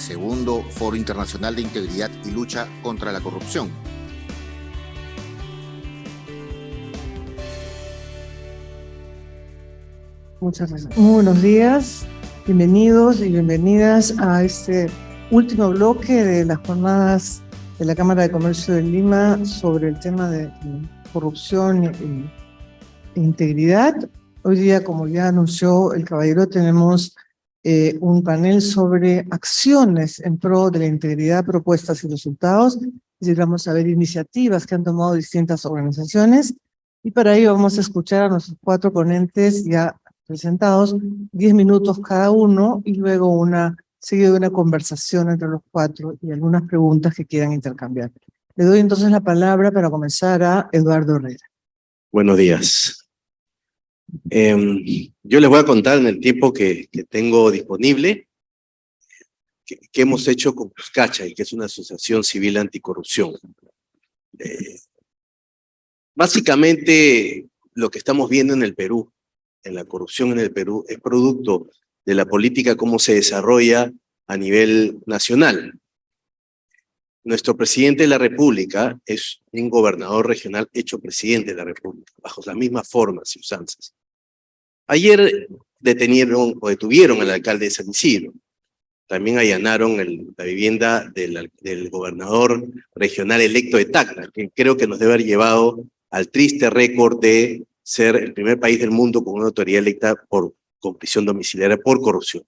segundo Foro Internacional de Integridad y Lucha contra la Corrupción. Muchas gracias. Muy buenos días, bienvenidos y bienvenidas a este último bloque de las jornadas de la Cámara de Comercio de Lima sobre el tema de corrupción e integridad. Hoy día, como ya anunció el caballero, tenemos un panel sobre acciones en pro de la integridad, propuestas y resultados. Es decir, vamos a ver iniciativas que han tomado distintas organizaciones y para ello vamos a escuchar a nuestros 4 ponentes ya presentados, 10 minutos cada uno y luego seguida de una conversación entre los 4 y algunas preguntas que quieran intercambiar. Le doy entonces la palabra para comenzar a Eduardo Herrera. Buenos días. Yo les voy a contar en el tiempo que tengo disponible qué hemos hecho con Cuscachay, que es una asociación civil anticorrupción. Básicamente, lo que estamos viendo en el Perú, en la corrupción en el Perú, es producto de la política cómo se desarrolla a nivel nacional. Nuestro presidente de la República es un gobernador regional hecho presidente de la República, bajo las mismas formas y usanzas. Ayer detuvieron al alcalde de San Isidro. También allanaron la vivienda del gobernador regional electo de Tacna, que creo que nos debe haber llevado al triste récord de ser el primer país del mundo con una autoridad electa con prisión domiciliaria por corrupción.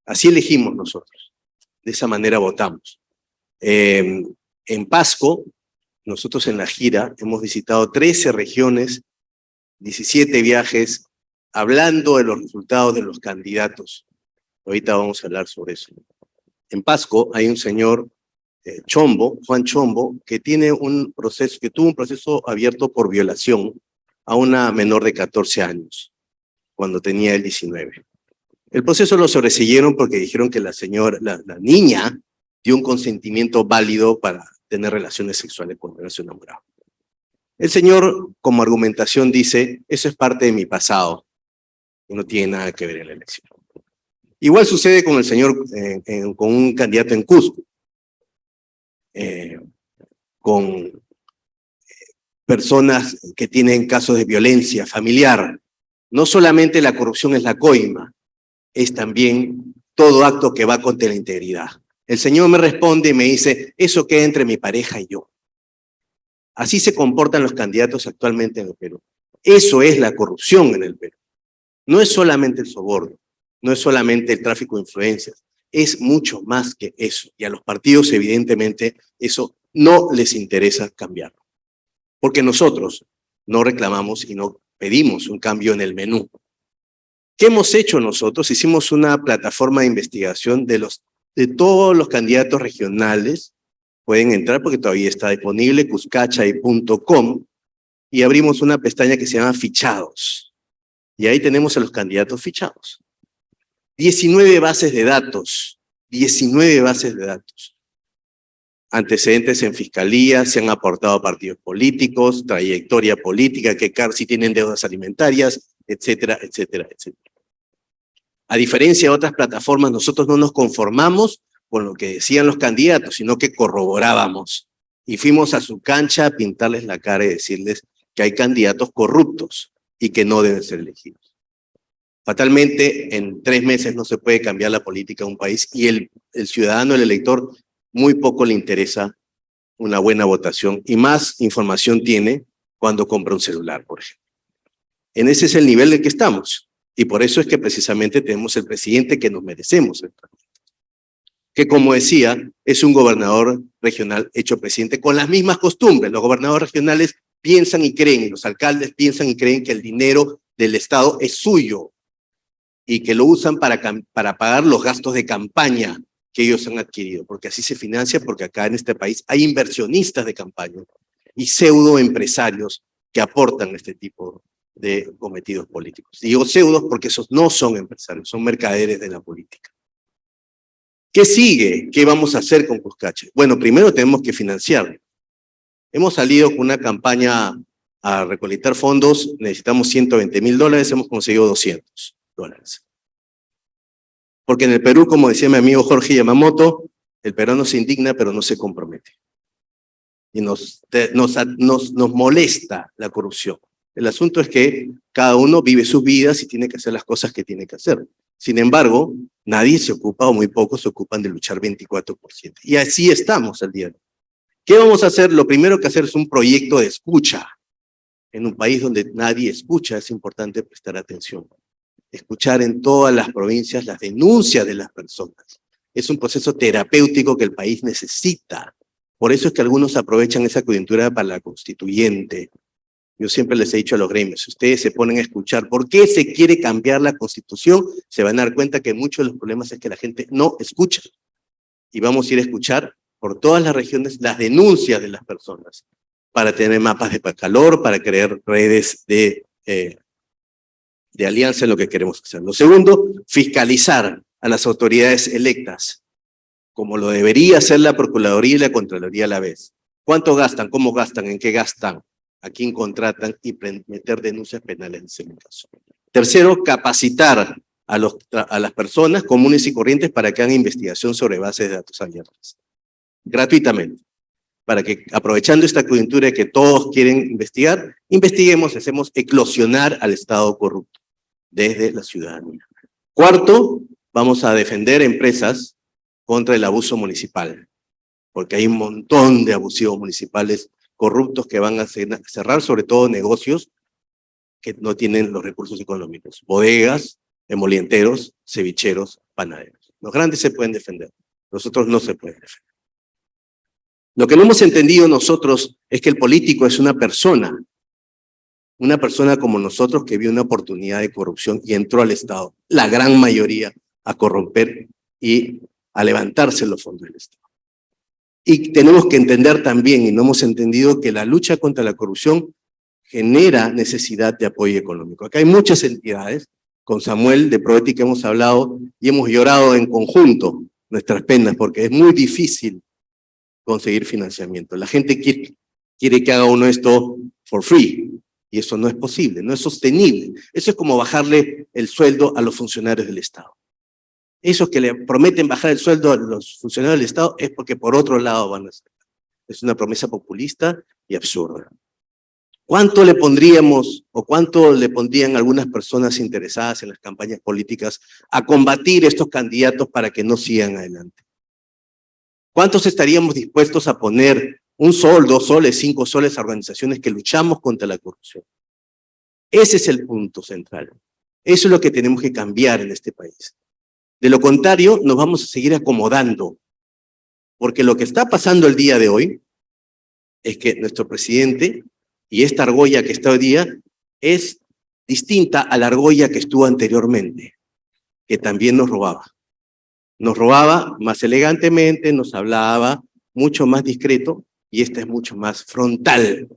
Así elegimos nosotros. De esa manera votamos. En Pasco, nosotros en la gira hemos visitado 13 regiones, 17 viajes, hablando de los resultados de los candidatos. Ahorita vamos a hablar sobre eso. En Pasco hay un señor Chombo, Juan Chombo, que tuvo un proceso abierto por violación a una menor de 14 años, cuando tenía él 19. El proceso lo sobresiguieron porque dijeron que la niña dio un consentimiento válido para tener relaciones sexuales con su enamorado. El señor, como argumentación, dice, eso es parte de mi pasado, y no tiene nada que ver en la elección. Igual sucede con el señor, con un candidato en Cusco, con personas que tienen casos de violencia familiar. No solamente la corrupción es la coima, es también todo acto que va contra la integridad. El señor me responde y me dice, eso queda entre mi pareja y yo. Así se comportan los candidatos actualmente en el Perú. Eso es la corrupción en el Perú. No es solamente el soborno, no es solamente el tráfico de influencias, es mucho más que eso. Y a los partidos, evidentemente, eso no les interesa cambiarlo. Porque nosotros no reclamamos y no pedimos un cambio en el menú. ¿Qué hemos hecho nosotros? Hicimos una plataforma de investigación de todos los candidatos regionales. Pueden entrar porque todavía está disponible, cuscachay.com, y abrimos una pestaña que se llama Fichados. Y ahí tenemos a los candidatos fichados. 19 bases de datos, 19 bases de datos. Antecedentes en fiscalía, se han aportado a partidos políticos, trayectoria política, si tienen deudas alimentarias, etcétera, etcétera, etcétera. A diferencia de otras plataformas, nosotros no nos conformamos con lo que decían los candidatos, sino que corroborábamos. Y fuimos a su cancha a pintarles la cara y decirles que hay candidatos corruptos y que no deben ser elegidos. Fatalmente, en 3 meses no se puede cambiar la política de un país y el ciudadano, el elector, muy poco le interesa una buena votación y más información tiene cuando compra un celular, por ejemplo. En ese es el nivel en que estamos y por eso es que precisamente tenemos el presidente que nos merecemos, que como decía, es un gobernador regional hecho presidente con las mismas costumbres. Los gobernadores regionales piensan y creen, y los alcaldes piensan y creen que el dinero del Estado es suyo y que lo usan para pagar los gastos de campaña que ellos han adquirido, porque así se financia, porque acá en este país hay inversionistas de campaña y pseudoempresarios que aportan este tipo de cometidos políticos. Digo pseudos porque esos no son empresarios, son mercaderes de la política. ¿Qué sigue? ¿Qué vamos a hacer con Cuscachay? Bueno, primero tenemos que financiarlo. Hemos salido con una campaña a recolectar fondos, necesitamos $120,000, hemos conseguido $200. Porque en el Perú, como decía mi amigo Jorge Yamamoto, el peruano se indigna pero no se compromete. Y nos molesta la corrupción. El asunto es que cada uno vive sus vidas y tiene que hacer las cosas que tiene que hacer. Sin embargo, nadie se ocupa, o muy pocos se ocupan de luchar 24/7. Y así estamos al día de hoy. ¿Qué vamos a hacer? Lo primero que hacer es un proyecto de escucha. En un país donde nadie escucha, es importante prestar atención. Escuchar en todas las provincias las denuncias de las personas. Es un proceso terapéutico que el país necesita. Por eso es que algunos aprovechan esa coyuntura para la constituyente. Yo siempre les he dicho a los gremios, si ustedes se ponen a escuchar por qué se quiere cambiar la Constitución, se van a dar cuenta que muchos de los problemas es que la gente no escucha. Y vamos a ir a escuchar por todas las regiones las denuncias de las personas, para tener mapas de calor, para crear redes de alianza en lo que queremos hacer. Lo segundo, fiscalizar a las autoridades electas, como lo debería hacer la Procuraduría y la Contraloría a la vez. ¿Cuánto gastan? ¿Cómo gastan? ¿En qué gastan? ¿A quién contratan? Y meter denuncias penales en ese caso. Tercero, capacitar a las personas comunes y corrientes para que hagan investigación sobre bases de datos abiertas, gratuitamente, para que, aprovechando esta coyuntura de que todos quieren investigar, investiguemos y hacemos eclosionar al Estado corrupto desde la ciudadanía. Cuarto, vamos a defender empresas contra el abuso municipal, porque hay un montón de abusivos municipales corruptos que van a cerrar, sobre todo negocios que no tienen los recursos económicos, bodegas, emolienteros, cevicheros, panaderos. Los grandes se pueden defender, los otros no se pueden defender. Lo que no hemos entendido nosotros es que el político es una persona como nosotros que vio una oportunidad de corrupción y entró al Estado, la gran mayoría, a corromper y a levantarse los fondos del Estado. Y tenemos que entender también, y no hemos entendido, que la lucha contra la corrupción genera necesidad de apoyo económico. Acá hay muchas entidades, con Samuel de Proética hemos hablado y hemos llorado en conjunto nuestras penas, porque es muy difícil conseguir financiamiento. La gente quiere que haga uno esto for free, y eso no es posible, no es sostenible. Eso es como bajarle el sueldo a los funcionarios del Estado. Esos que le prometen bajar el sueldo a los funcionarios del Estado es porque por otro lado van a hacer. Es una promesa populista y absurda. ¿Cuánto le pondríamos o cuánto le pondrían algunas personas interesadas en las campañas políticas a combatir estos candidatos para que no sigan adelante? ¿Cuántos estaríamos dispuestos a poner 1 sol, 2 soles, 5 soles a organizaciones que luchamos contra la corrupción? Ese es el punto central. Eso es lo que tenemos que cambiar en este país. De lo contrario, nos vamos a seguir acomodando, porque lo que está pasando el día de hoy es que nuestro presidente y esta argolla que está hoy día es distinta a la argolla que estuvo anteriormente, que también nos robaba. Nos robaba más elegantemente, nos hablaba mucho más discreto, y esta es mucho más frontal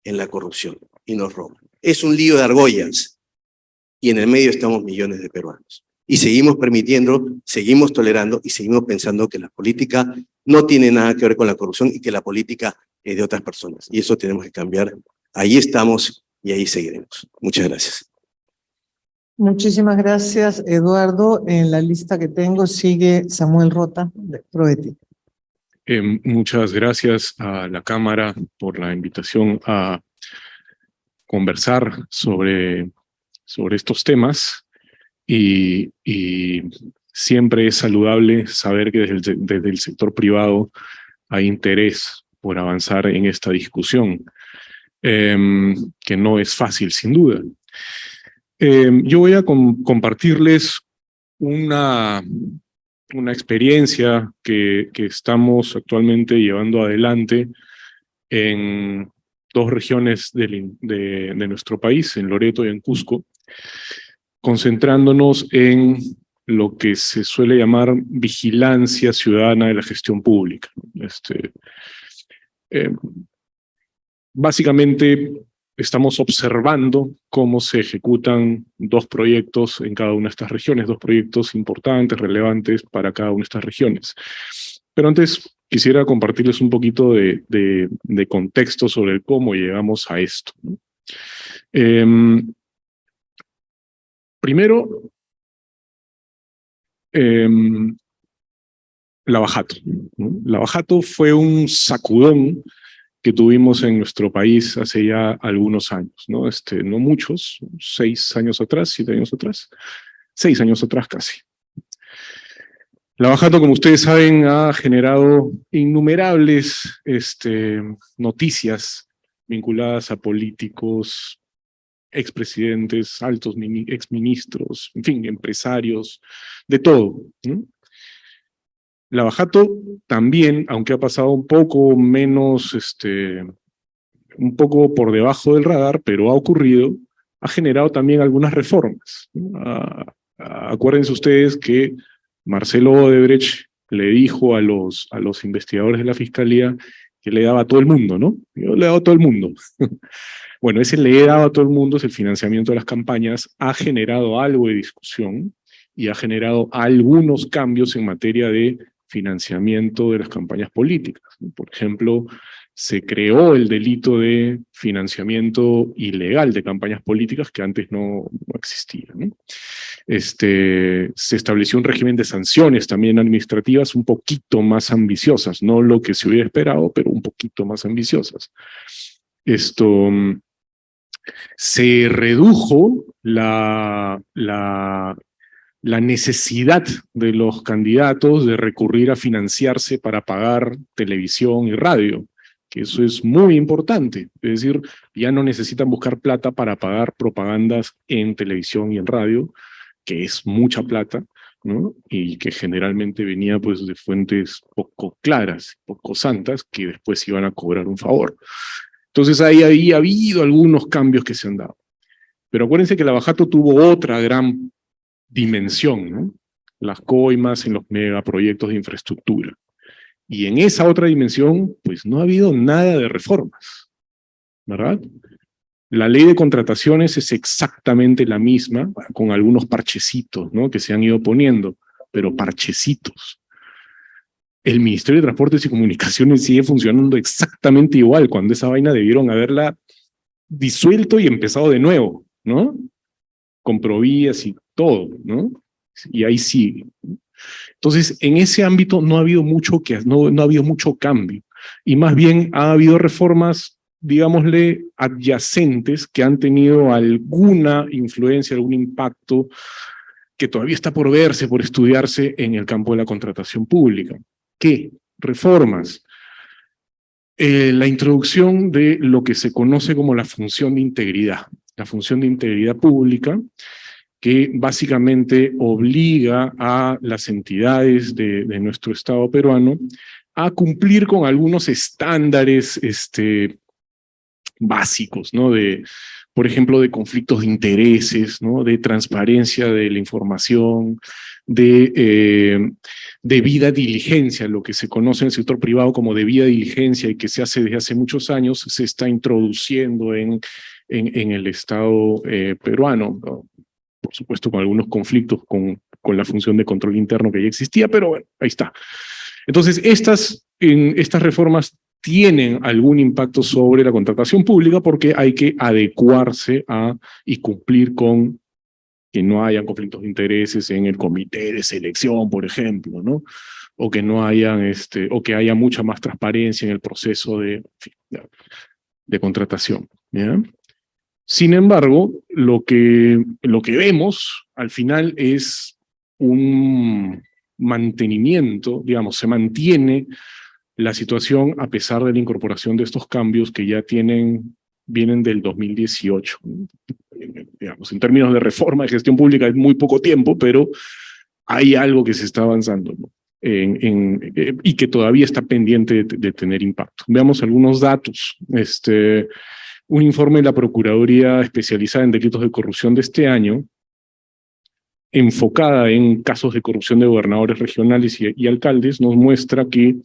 en la corrupción, y nos roba. Es un lío de argollas, y en el medio estamos millones de peruanos. Y seguimos permitiendo, seguimos tolerando, y seguimos pensando que la política no tiene nada que ver con la corrupción, y que la política es de otras personas. Y eso tenemos que cambiar. Ahí estamos, y ahí seguiremos. Muchas gracias. Muchísimas gracias, Eduardo. En la lista que tengo sigue Samuel Rota, de Proética. Muchas gracias a la Cámara por la invitación a conversar sobre estos temas, y siempre es saludable saber que desde el sector privado hay interés por avanzar en esta discusión, que no es fácil, sin duda. Yo voy a compartirles una experiencia que estamos actualmente llevando adelante en 2 regiones de nuestro país, en Loreto y en Cusco, concentrándonos en lo que se suele llamar vigilancia ciudadana de la gestión pública. Básicamente, estamos observando cómo se ejecutan 2 proyectos en cada una de estas regiones, 2 proyectos importantes, relevantes para cada una de estas regiones. Pero antes quisiera compartirles un poquito de contexto sobre cómo llegamos a esto. Primero, Lavajato, ¿no? Lavajato fue un sacudón que tuvimos en nuestro país hace ya algunos años, ¿no? No muchos, 6 años atrás, 7 años atrás, 6 años atrás casi. Lavajato, como ustedes saben, ha generado innumerables noticias vinculadas a políticos, expresidentes, altos exministros, en fin, empresarios, de todo, ¿no? Lavajato también, aunque ha pasado un poco menos, un poco por debajo del radar, pero ha ocurrido, ha generado también algunas reformas, ¿no? Acuérdense ustedes que Marcelo Odebrecht le dijo a los investigadores de la Fiscalía que le daba a todo el mundo, ¿no? Yo le he dado a todo el mundo. Bueno, ese le he dado a todo el mundo, es el financiamiento de las campañas, ha generado algo de discusión y ha generado algunos cambios en materia de financiamiento de las campañas políticas. Por ejemplo, se creó el delito de financiamiento ilegal de campañas políticas que antes no existía, ¿no? Se estableció un régimen de sanciones también administrativas un poquito más ambiciosas, no lo que se hubiera esperado, pero un poquito más ambiciosas. Se redujo la necesidad de los candidatos de recurrir a financiarse para pagar televisión y radio, que eso es muy importante. Es decir, ya no necesitan buscar plata para pagar propagandas en televisión y en radio, que es mucha plata, ¿no? Y que generalmente venía pues de fuentes poco claras, poco santas, que después iban a cobrar un favor. Entonces ahí había habido algunos cambios que se han dado. Pero acuérdense que Lavajato tuvo otra gran dimensión, ¿no? Las coimas en los megaproyectos de infraestructura. Y en esa otra dimensión, pues no ha habido nada de reformas, ¿verdad? La ley de contrataciones es exactamente la misma, con algunos parchecitos, ¿no? Que se han ido poniendo, pero parchecitos. El Ministerio de Transportes y Comunicaciones sigue funcionando exactamente igual, cuando esa vaina debieron haberla disuelto y empezado de nuevo, ¿no? Con provías y todo, ¿no? Y ahí sigue. Entonces, en ese ámbito no ha habido mucho no ha habido mucho cambio. Y más bien ha habido reformas, digámosle, adyacentes que han tenido alguna influencia, algún impacto que todavía está por verse, por estudiarse en el campo de la contratación pública. ¿Qué? Reformas. La introducción de lo que se conoce como la función de integridad. La función de integridad pública, que básicamente obliga a las entidades de nuestro Estado peruano a cumplir con algunos estándares básicos, ¿no? Por ejemplo, de intereses, ¿no? De transparencia de la información, de debida diligencia, lo que se conoce en el sector privado como debida diligencia y que se hace desde hace muchos años, se está introduciendo en el Estado peruano, ¿no? Por supuesto con algunos conflictos con la función de control interno que ya existía, pero bueno, ahí está. Entonces, estas reformas tienen algún impacto sobre la contratación pública porque hay que adecuarse y cumplir con que no hayan conflictos de intereses en el comité de selección, por ejemplo, ¿no? O que no hayan, o que haya mucha más transparencia en el proceso de contratación, ¿ya? Sin embargo, lo que vemos al final es un mantenimiento, digamos, se mantiene la situación a pesar de la incorporación de estos cambios que ya vienen del 2018. Digamos, en términos de reforma de gestión pública es muy poco tiempo, pero hay algo que se está avanzando, ¿no? Y que todavía está pendiente de tener impacto. Veamos algunos datos. Un informe de la Procuraduría especializada en delitos de corrupción de este año, enfocada en casos de corrupción de gobernadores regionales y alcaldes, nos muestra que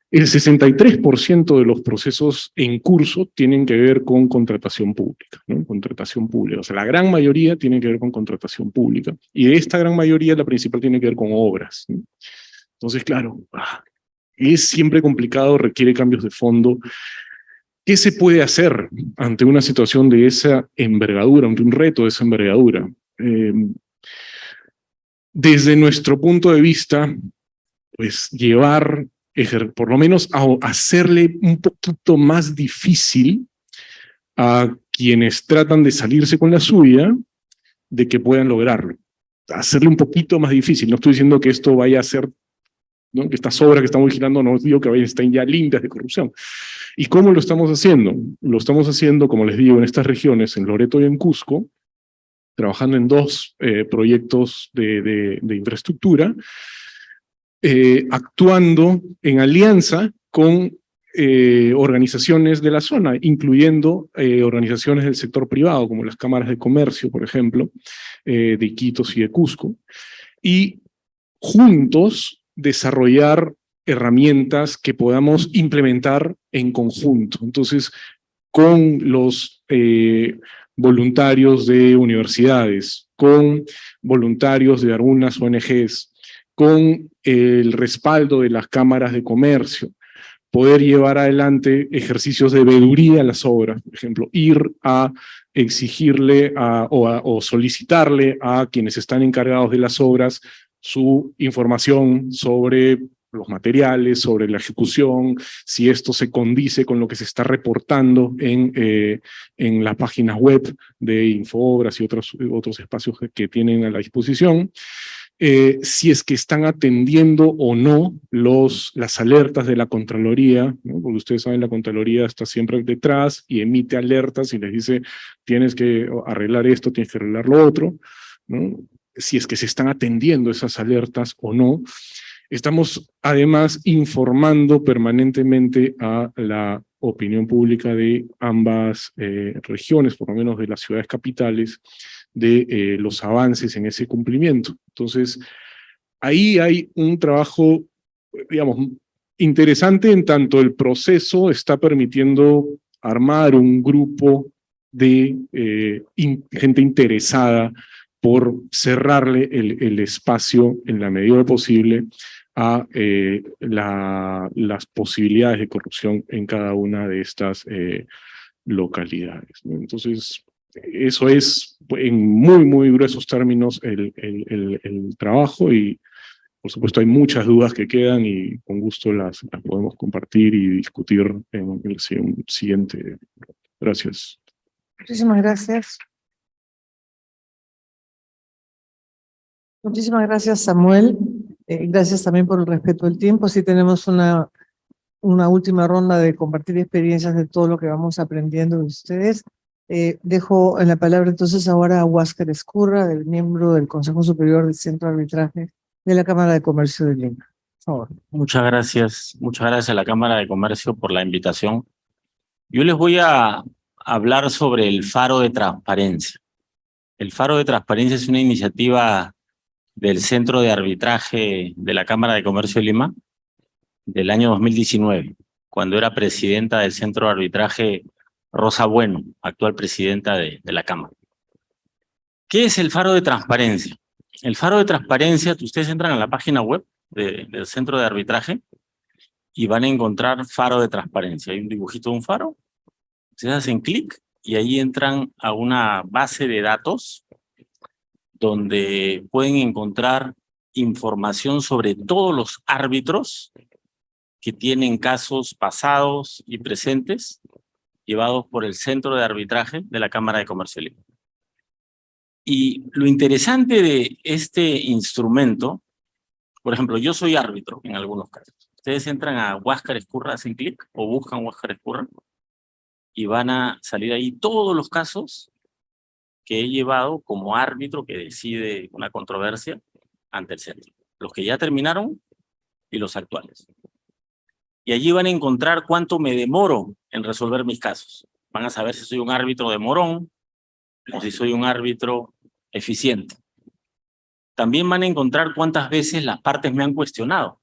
el 63% de los procesos en curso tienen que ver con contratación pública, ¿no? Contratación pública. O sea, la gran mayoría tiene que ver con contratación pública. Y de esta gran mayoría, la principal tiene que ver con obras, ¿no? Entonces, claro, es siempre complicado, requiere cambios de fondo. ¿Qué se puede hacer ante una situación de esa envergadura, ante un reto de esa envergadura? desde nuestro punto de vista, pues llevar, por lo menos a hacerle un poquito más difícil a quienes tratan de salirse con la suya, de que puedan lograrlo. Hacerle un poquito más difícil. No estoy diciendo que esto vaya a ser, ¿no?, que estas obras que estamos vigilando, no digo que estén ya limpias de corrupción. ¿Y cómo lo estamos haciendo? Lo estamos haciendo, como les digo, en estas regiones, en Loreto y en Cusco, trabajando en dos proyectos de infraestructura, actuando en alianza con organizaciones de la zona, incluyendo organizaciones del sector privado, como las cámaras de comercio, por ejemplo, de Iquitos y de Cusco, y juntos desarrollar herramientas que podamos implementar en conjunto. Entonces, con los voluntarios de universidades, con voluntarios de algunas ONGs, con el respaldo de las cámaras de comercio, poder llevar adelante ejercicios de veeduría en las obras, por ejemplo, ir a exigirle o solicitarle a quienes están encargados de las obras su información sobre los materiales, sobre la ejecución, si esto se condice con lo que se está reportando en las páginas web de Infobras y otros espacios que tienen a la disposición. Si es que están atendiendo o no las alertas de la Contraloría, ¿no? Porque ustedes saben, la Contraloría está siempre detrás y emite alertas y les dice, tienes que arreglar esto, tienes que arreglar lo otro, ¿no? Si es que se están atendiendo esas alertas o no. Estamos además informando permanentemente a la opinión pública de ambas regiones, por lo menos de las ciudades capitales, de los avances en ese cumplimiento. Entonces, ahí hay un trabajo, digamos, interesante en tanto el proceso está permitiendo armar un grupo de gente interesada por cerrarle el espacio en la medida de lo posible a las posibilidades de corrupción en cada una de estas localidades, ¿no? Entonces, eso es en muy, muy gruesos términos el trabajo, y por supuesto hay muchas dudas que quedan y con gusto las podemos compartir y discutir en el siguiente. Gracias. Muchísimas gracias. Muchísimas gracias, Samuel. Gracias también por el respeto del tiempo. Sí, tenemos una última ronda de compartir experiencias de todo lo que vamos aprendiendo de ustedes. Dejo en la palabra entonces ahora a Huáscar Ezcurra, del miembro del Consejo Superior del Centro de Arbitraje de la Cámara de Comercio de Lima. Por favor. Muchas gracias a la Cámara de Comercio por la invitación. Yo les voy a hablar sobre el Faro de Transparencia. El Faro de Transparencia es una iniciativa del Centro de Arbitraje de la Cámara de Comercio de Lima del año 2019, cuando era presidenta del Centro de Arbitraje Rosa Bueno, actual presidenta de la Cámara. ¿Qué es el Faro de Transparencia? El Faro de Transparencia, ustedes entran a la página web del Centro de Arbitraje y van a encontrar Faro de Transparencia. Hay un dibujito de un faro, ustedes hacen clic y ahí entran a una base de datos donde pueden encontrar información sobre todos los árbitros que tienen casos pasados y presentes llevados por el Centro de Arbitraje de la Cámara de Comercio de Lima. Y lo interesante de este instrumento, por ejemplo, yo soy árbitro en algunos casos. Ustedes entran a Huáscar Ezcurra, hacen clic o buscan Huáscar Ezcurra y van a salir ahí todos los casos que he llevado como árbitro que decide una controversia ante el centro. Los que ya terminaron y los actuales. Y allí van a encontrar cuánto me demoro en resolver mis casos. Van a saber si soy un árbitro demorón o si soy un árbitro eficiente. También van a encontrar cuántas veces las partes me han cuestionado.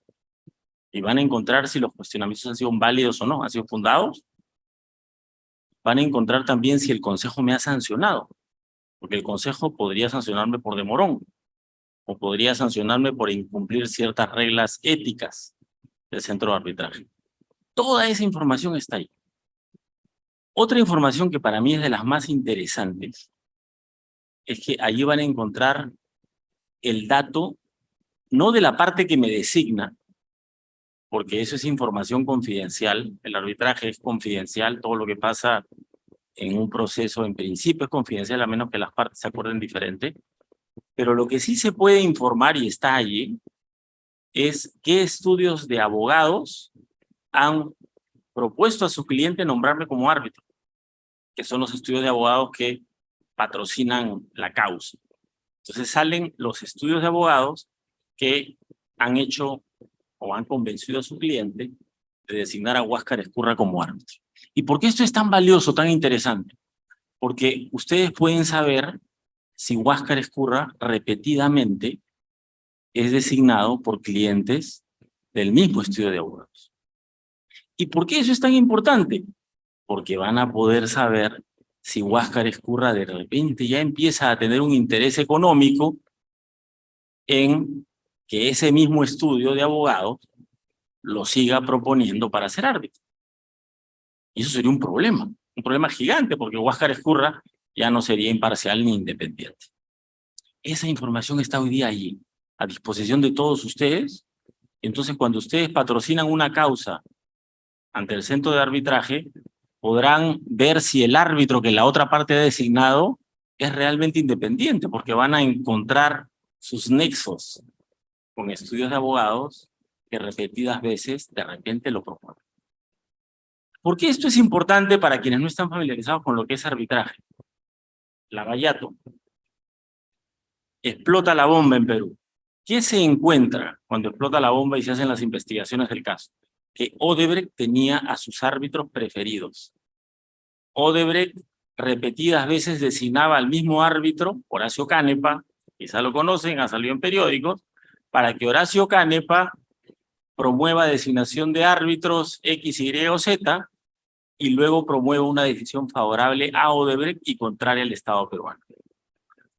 Y van a encontrar si los cuestionamientos han sido válidos o no, han sido fundados. Van a encontrar también si el consejo me ha sancionado. Porque el consejo podría sancionarme por demorón o podría sancionarme por incumplir ciertas reglas éticas del centro de arbitraje. Toda esa información está ahí. Otra información que para mí es de las más interesantes es que allí van a encontrar el dato no de la parte que me designa, porque eso es información confidencial, el arbitraje es confidencial, todo lo que pasa en un proceso en principio es confidencial, a menos que las partes se acuerden diferente, pero lo que sí se puede informar y está allí es qué estudios de abogados han propuesto a su cliente nombrarme como árbitro, que son los estudios de abogados que patrocinan la causa. Entonces salen los estudios de abogados que han hecho o han convencido a su cliente de designar a Huáscar Ezcurra como árbitro. ¿Y por qué esto es tan valioso, tan interesante? Porque ustedes pueden saber si Huáscar Ezcurra repetidamente es designado por clientes del mismo estudio de abogados. ¿Y por qué eso es tan importante? Porque van a poder saber si Huáscar Ezcurra de repente ya empieza a tener un interés económico en que ese mismo estudio de abogados lo siga proponiendo para ser árbitro. Y eso sería un problema gigante, porque Huáscar Ezcurra ya no sería imparcial ni independiente. Esa información está hoy día allí, a disposición de todos ustedes. Entonces, cuando ustedes patrocinan una causa ante el centro de arbitraje, podrán ver si el árbitro que la otra parte ha designado es realmente independiente, porque van a encontrar sus nexos con estudios de abogados que repetidas veces de repente lo proponen. ¿Por qué esto es importante para quienes no están familiarizados con lo que es arbitraje? Lavallato explota la bomba en Perú. ¿Qué se encuentra cuando explota la bomba y se hacen las investigaciones del caso? Que Odebrecht tenía a sus árbitros preferidos. Odebrecht repetidas veces designaba al mismo árbitro, Horacio Canepa, quizá lo conocen, ha salido en periódicos, para que Horacio Canepa promueva designación de árbitros X, Y o Z y luego promueva una decisión favorable a Odebrecht y contraria al Estado peruano.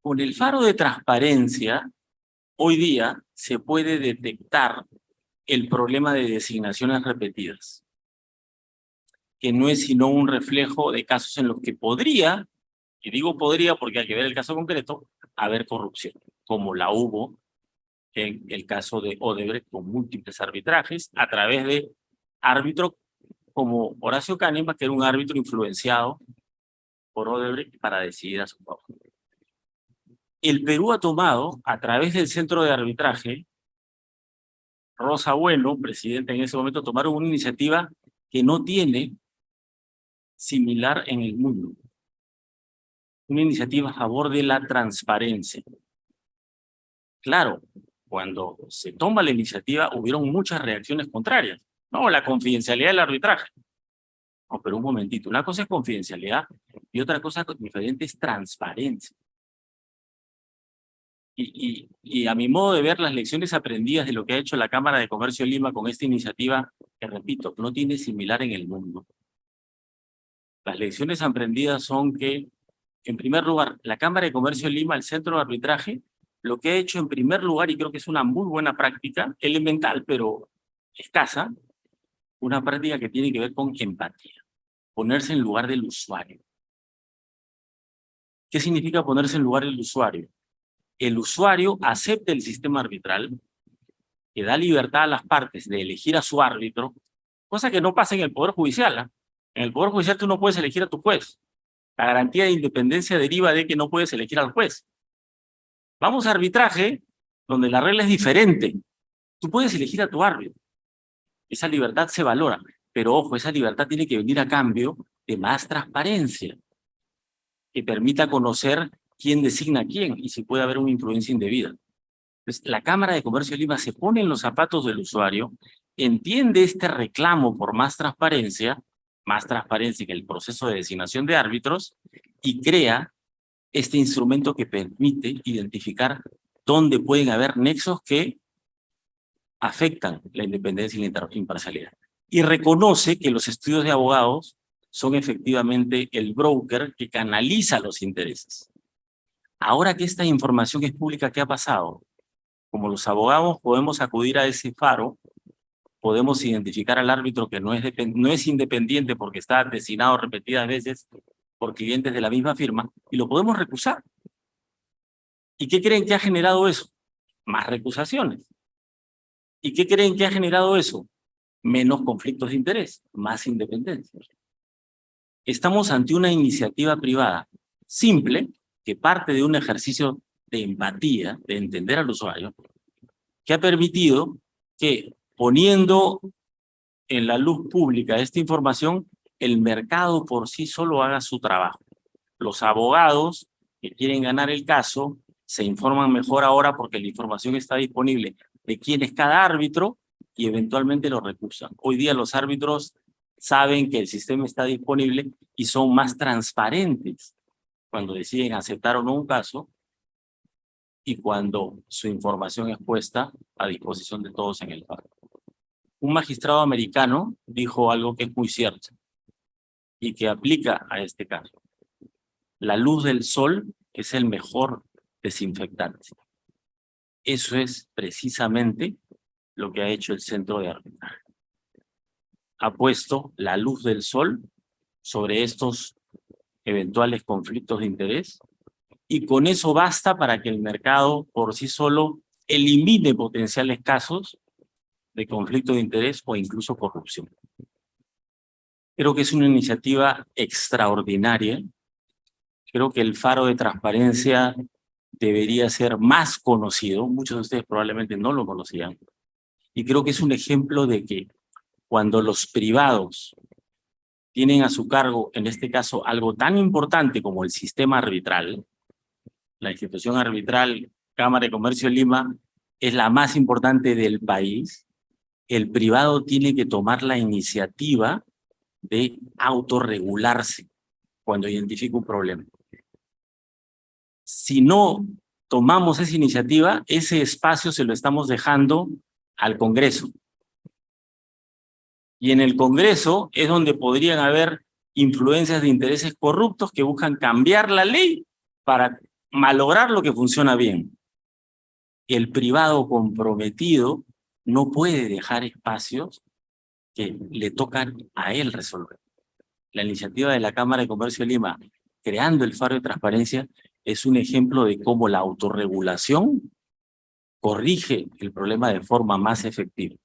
Con el faro de transparencia, hoy día se puede detectar el problema de designaciones repetidas, que no es sino un reflejo de casos en los que podría, y digo podría porque hay que ver el caso concreto, haber corrupción, como la hubo en el caso de Odebrecht con múltiples arbitrajes a través de árbitros como Horacio Canepa, que era un árbitro influenciado por Odebrecht para decidir a su favor. El Perú ha tomado, a través del centro de arbitraje, Rosa Bueno, presidenta en ese momento, tomaron una iniciativa que no tiene similar en el mundo. Una iniciativa a favor de la transparencia. Claro, cuando se toma la iniciativa hubieron muchas reacciones contrarias. No, la confidencialidad del arbitraje. No, pero un momentito, una cosa es confidencialidad y otra cosa diferente es transparencia. Y a mi modo de ver, las lecciones aprendidas de lo que ha hecho la Cámara de Comercio de Lima con esta iniciativa, que repito, no tiene similar en el mundo. Las lecciones aprendidas son que, en primer lugar, la Cámara de Comercio de Lima, el centro de arbitraje, lo que ha hecho en primer lugar, y creo que es una muy buena práctica, elemental pero escasa, una práctica que tiene que ver con empatía, ponerse en lugar del usuario. ¿Qué significa ponerse en lugar del usuario? El usuario acepta el sistema arbitral, que da libertad a las partes de elegir a su árbitro, cosa que no pasa en el Poder Judicial. ¿Eh? En el Poder Judicial tú no puedes elegir a tu juez. La garantía de independencia deriva de que no puedes elegir al juez. Vamos a arbitraje, donde la regla es diferente. Tú puedes elegir a tu árbitro. Esa libertad se valora. Pero ojo, esa libertad tiene que venir a cambio de más transparencia, que permita conocer quién designa a quién y si puede haber una influencia indebida. Entonces, la Cámara de Comercio de Lima se pone en los zapatos del usuario, entiende este reclamo por más transparencia que el proceso de designación de árbitros, y crea este instrumento que permite identificar dónde pueden haber nexos que afectan la independencia y la imparcialidad. Y reconoce que los estudios de abogados son efectivamente el broker que canaliza los intereses. Ahora que esta información es pública, ¿qué ha pasado? Como los abogados podemos acudir a ese faro, podemos identificar al árbitro que no es independiente porque está designado repetidas veces por clientes de la misma firma, y lo podemos recusar. ¿Y qué creen que ha generado eso? Más recusaciones. ¿Y qué creen que ha generado eso? Menos conflictos de interés, más independencia. Estamos ante una iniciativa privada simple, que parte de un ejercicio de empatía, de entender al usuario, que ha permitido que, poniendo en la luz pública esta información, el mercado por sí solo haga su trabajo. Los abogados que quieren ganar el caso se informan mejor ahora porque la información está disponible de quién es cada árbitro y eventualmente lo recursan. Hoy día los árbitros saben que el sistema está disponible y son más transparentes cuando deciden aceptar o no un caso y cuando su información es puesta a disposición de todos en el faro. Un magistrado americano dijo algo que es muy cierto y que aplica a este caso. La luz del sol es el mejor desinfectante. Eso es precisamente lo que ha hecho el centro de arbitraje. Ha puesto la luz del sol sobre estos eventuales conflictos de interés y con eso basta para que el mercado por sí solo elimine potenciales casos de conflicto de interés o incluso corrupción. Creo que es una iniciativa extraordinaria. Creo que el faro de transparencia debería ser más conocido. Muchos de ustedes probablemente no lo conocían. Y creo que es un ejemplo de que cuando los privados tienen a su cargo, en este caso, algo tan importante como el sistema arbitral, la institución arbitral Cámara de Comercio de Lima es la más importante del país, el privado tiene que tomar la iniciativa de autorregularse cuando identifica un problema. Si no tomamos esa iniciativa, ese espacio se lo estamos dejando al Congreso. Y en el Congreso es donde podrían haber influencias de intereses corruptos que buscan cambiar la ley para malograr lo que funciona bien. El privado comprometido no puede dejar espacios que le tocan a él resolver. La iniciativa de la Cámara de Comercio de Lima, creando el faro de transparencia, es un ejemplo de cómo la autorregulación corrige el problema de forma más efectiva.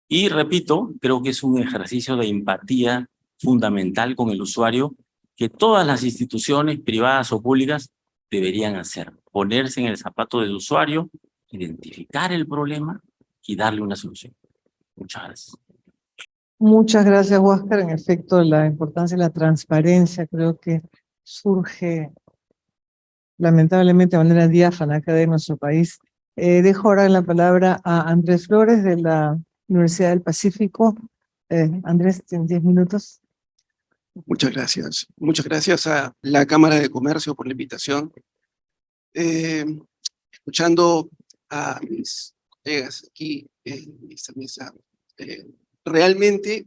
Y repito, creo que es un ejercicio de empatía fundamental con el usuario que todas las instituciones privadas o públicas deberían hacer. Ponerse en el zapato del usuario, identificar el problema y darle una solución. Muchas gracias. Muchas gracias, Huáscar. En efecto, la importancia de la transparencia creo que surge lamentablemente de manera diáfana acá en nuestro país. Dejo ahora la palabra a Andrés Flores de la Universidad del Pacífico. Andrés, tienes 10 minutos. Muchas gracias. Muchas gracias a la Cámara de Comercio por la invitación. Escuchando a mis colegas aquí en esta mesa, realmente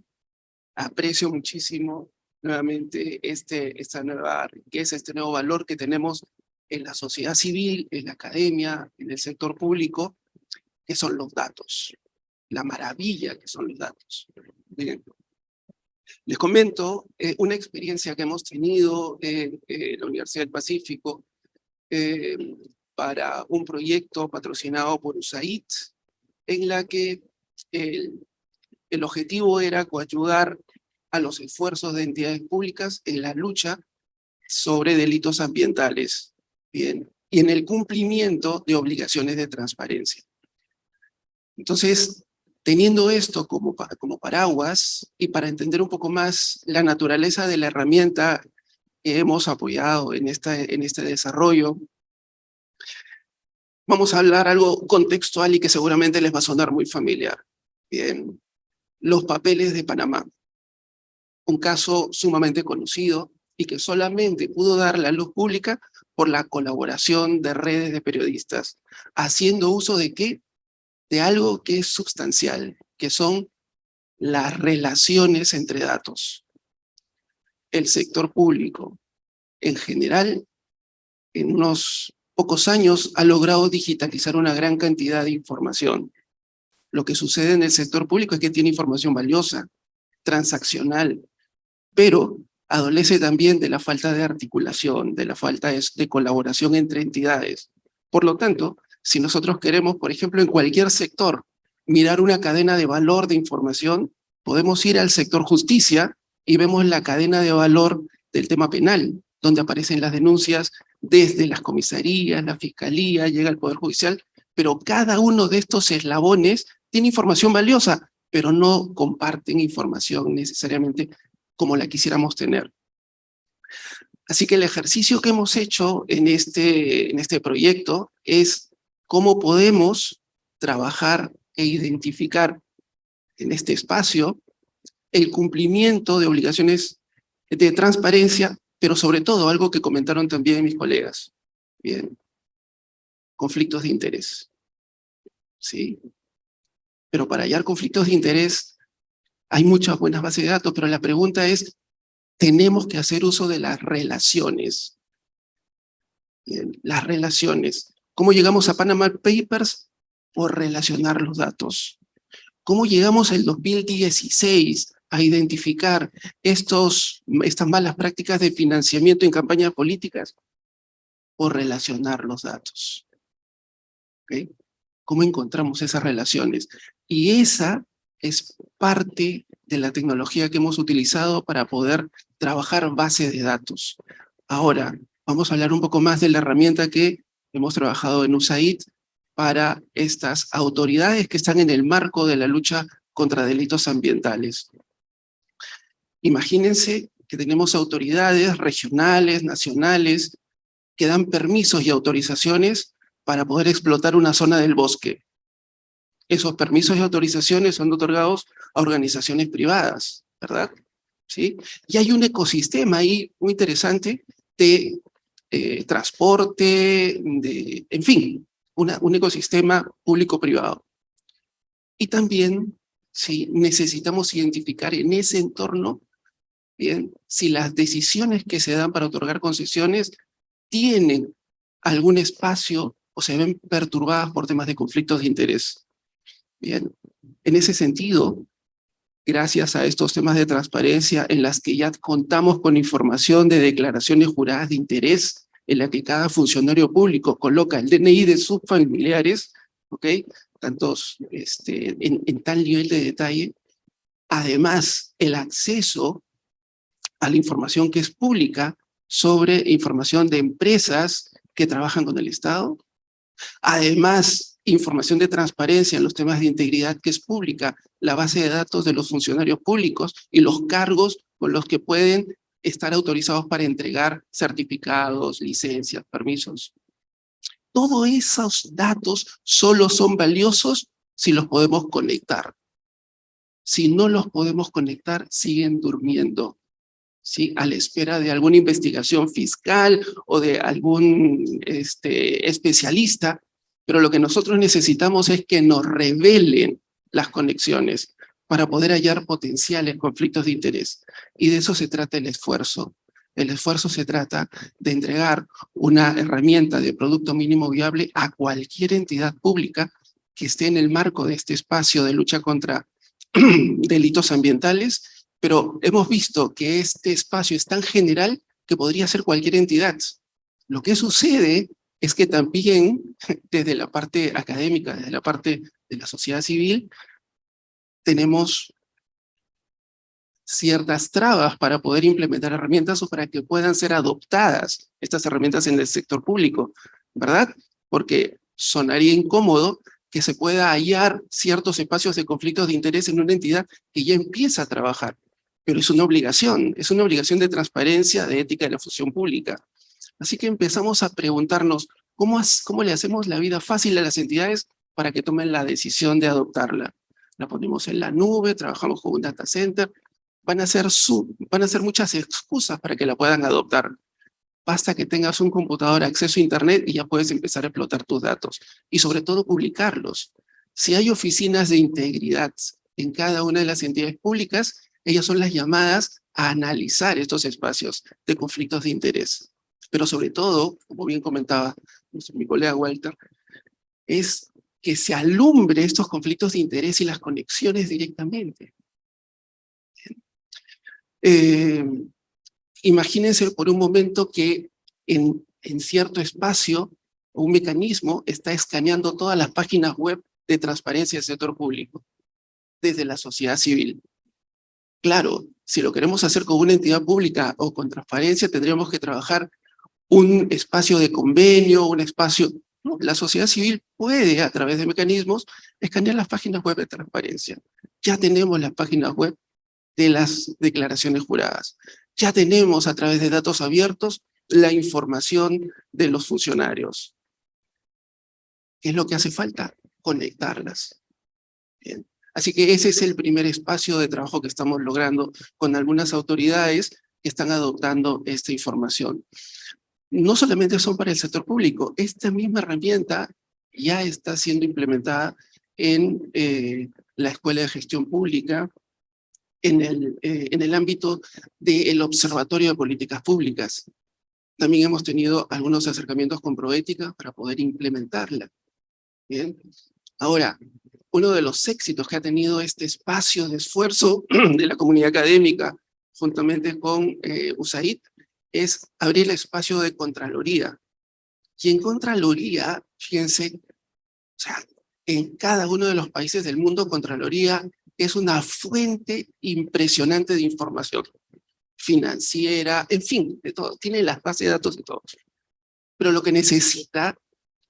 aprecio muchísimo nuevamente esta nueva riqueza, este nuevo valor que tenemos en la sociedad civil, en la academia, en el sector público, que son los datos. La maravilla que son los datos. Bien. Les comento una experiencia que hemos tenido en la Universidad del Pacífico para un proyecto patrocinado por USAID, en la que el objetivo era coadyuvar a los esfuerzos de entidades públicas en la lucha sobre delitos ambientales, bien, y en el cumplimiento de obligaciones de transparencia. Entonces, teniendo esto como paraguas y para entender un poco más la naturaleza de la herramienta que hemos apoyado en este desarrollo, vamos a hablar algo contextual y que seguramente les va a sonar muy familiar. Bien, los papeles de Panamá. Un caso sumamente conocido y que solamente pudo dar la luz pública por la colaboración de redes de periodistas, haciendo uso ¿de qué? De algo que es sustancial, que son las relaciones entre datos. El sector público, en general, en unos pocos años, ha logrado digitalizar una gran cantidad de información. Lo que sucede en el sector público es que tiene información valiosa, transaccional, pero adolece también de la falta de articulación, de la falta de colaboración entre entidades. Por lo tanto, si nosotros queremos, por ejemplo, en cualquier sector, mirar una cadena de valor de información, podemos ir al sector justicia y vemos la cadena de valor del tema penal, donde aparecen las denuncias desde las comisarías, la fiscalía, llega al Poder Judicial, pero cada uno de estos eslabones tiene información valiosa, pero no comparten información necesariamente como la quisiéramos tener. Así que el ejercicio que hemos hecho en este proyecto es cómo podemos trabajar e identificar en este espacio el cumplimiento de obligaciones de transparencia, pero sobre todo algo que comentaron también mis colegas, bien, conflictos de interés, ¿sí? Pero para hallar conflictos de interés hay muchas buenas bases de datos, pero la pregunta es, tenemos que hacer uso de las relaciones. Bien, las relaciones. ¿Cómo llegamos a Panama Papers? Por relacionar los datos. ¿Cómo llegamos el 2016 a identificar estas malas prácticas de financiamiento en campañas políticas? Por relacionar los datos. ¿Okay? ¿Cómo encontramos esas relaciones? Y esa es parte de la tecnología que hemos utilizado para poder trabajar bases de datos. Ahora, vamos a hablar un poco más de la herramienta que hemos trabajado en USAID para estas autoridades que están en el marco de la lucha contra delitos ambientales. Imagínense que tenemos autoridades regionales, nacionales, que dan permisos y autorizaciones para poder explotar una zona del bosque. Esos permisos y autorizaciones son otorgados a organizaciones privadas, ¿verdad? ¿Sí? Y hay un ecosistema ahí muy interesante de transporte, en fin, un ecosistema público-privado. Y también, sí, necesitamos identificar en ese entorno, bien, si las decisiones que se dan para otorgar concesiones tienen algún espacio o se ven perturbadas por temas de conflictos de interés. Bien, en ese sentido, gracias a estos temas de transparencia en las que ya contamos con información de declaraciones juradas de interés, en la que cada funcionario público coloca el DNI de sus familiares, ¿ok? Tantos, en tal nivel de detalle. Además, el acceso a la información que es pública sobre información de empresas que trabajan con el Estado. Además, información de transparencia en los temas de integridad que es pública, la base de datos de los funcionarios públicos y los cargos con los que pueden estar autorizados para entregar certificados, licencias, permisos. Todos esos datos solo son valiosos si los podemos conectar. Si no los podemos conectar, siguen durmiendo, ¿sí? A la espera de alguna investigación fiscal o de algún especialista, pero lo que nosotros necesitamos es que nos revelen las conexiones para poder hallar potenciales conflictos de interés. Y de eso se trata el esfuerzo. El esfuerzo se trata de entregar una herramienta de producto mínimo viable a cualquier entidad pública que esté en el marco de este espacio de lucha contra delitos ambientales, pero hemos visto que este espacio es tan general que podría ser cualquier entidad. Lo que sucede es que también desde la parte académica, desde la parte de la sociedad civil, tenemos ciertas trabas para poder implementar herramientas o para que puedan ser adoptadas estas herramientas en el sector público, ¿verdad? Porque sonaría incómodo que se pueda hallar ciertos espacios de conflictos de interés en una entidad que ya empieza a trabajar, pero es una obligación de transparencia, de ética de la función pública. Así que empezamos a preguntarnos, ¿cómo le hacemos la vida fácil a las entidades para que tomen la decisión de adoptarla? La ponemos en la nube, trabajamos con un data center, van a ser muchas excusas para que la puedan adoptar. Basta que tengas un computador, acceso a internet y ya puedes empezar a explotar tus datos. Y sobre todo publicarlos. Si hay oficinas de integridad en cada una de las entidades públicas, ellas son las llamadas a analizar estos espacios de conflictos de interés. Pero sobre todo, como bien comentaba mi colega Walter, es que se alumbre estos conflictos de interés y las conexiones directamente. Imagínense por un momento que en cierto espacio un mecanismo está escaneando todas las páginas web de transparencia del sector público, desde la sociedad civil. Claro, si lo queremos hacer con una entidad pública o con transparencia, tendríamos que trabajar un espacio de convenio, un espacio... ¿no? La sociedad civil puede, a través de mecanismos, escanear las páginas web de transparencia. Ya tenemos las páginas web de las declaraciones juradas. Ya tenemos, a través de datos abiertos, la información de los funcionarios. ¿Qué es lo que hace falta? Conectarlas. Bien. Así que ese es el primer espacio de trabajo que estamos logrando con algunas autoridades que están adoptando esta información. No solamente son para el sector público, esta misma herramienta ya está siendo implementada en la Escuela de Gestión Pública, en el ámbito del Observatorio de Políticas Públicas. También hemos tenido algunos acercamientos con Proética para poder implementarla. Bien. Ahora, uno de los éxitos que ha tenido este espacio de esfuerzo de la comunidad académica, juntamente con USAID, es abrir el espacio de Contraloría. Y en Contraloría, fíjense, o sea, en cada uno de los países del mundo, Contraloría es una fuente impresionante de información financiera, en fin, de todo. Tiene las bases de datos de todo. Pero lo que necesita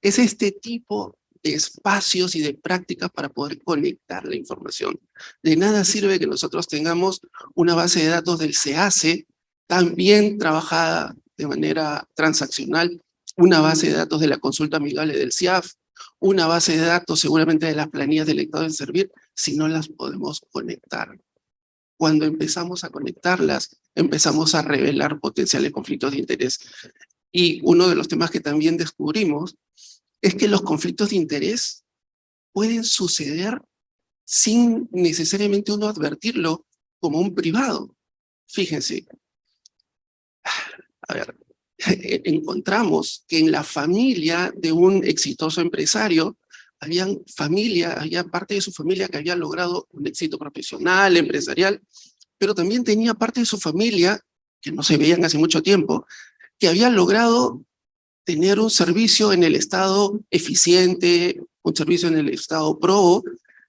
es este tipo de espacios y de prácticas para poder conectar la información. De nada sirve que nosotros tengamos una base de datos del SEACE, también trabajada de manera transaccional, una base de datos de la consulta amigable del CIAF, una base de datos seguramente de las planillas del Estado del Servir, si no las podemos conectar. Cuando empezamos a conectarlas, empezamos a revelar potenciales conflictos de interés. Y uno de los temas que también descubrimos es que los conflictos de interés pueden suceder sin necesariamente uno advertirlo como un privado. Fíjense, a ver, encontramos que en la familia de un exitoso empresario había parte de su familia que había logrado un éxito profesional, empresarial, pero también tenía parte de su familia, que no se veían hace mucho tiempo, que había logrado tener un servicio en el Estado eficiente, un servicio en el Estado probo,